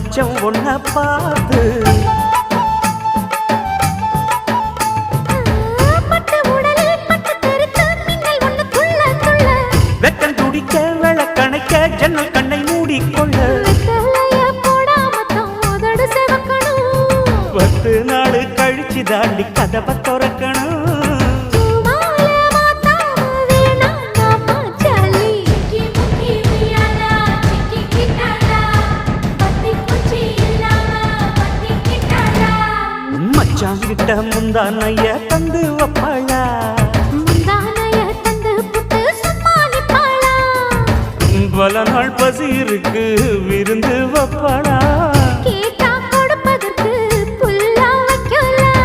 மச்சம் ஒன்ன பார்த்து வெக்கம் துடிக்க விளக்கணைக்க ஜன்னல் கண்ணை மூடிக்கொள்ள 10 நாள் கழிச்சு தாண்டி கதவை திறக்கணும் மச்சாங்கிட்ட முந்தானைய தந்து வப்பாளா பல நாள் பசி இருக்கு விருந்து வப்பாளா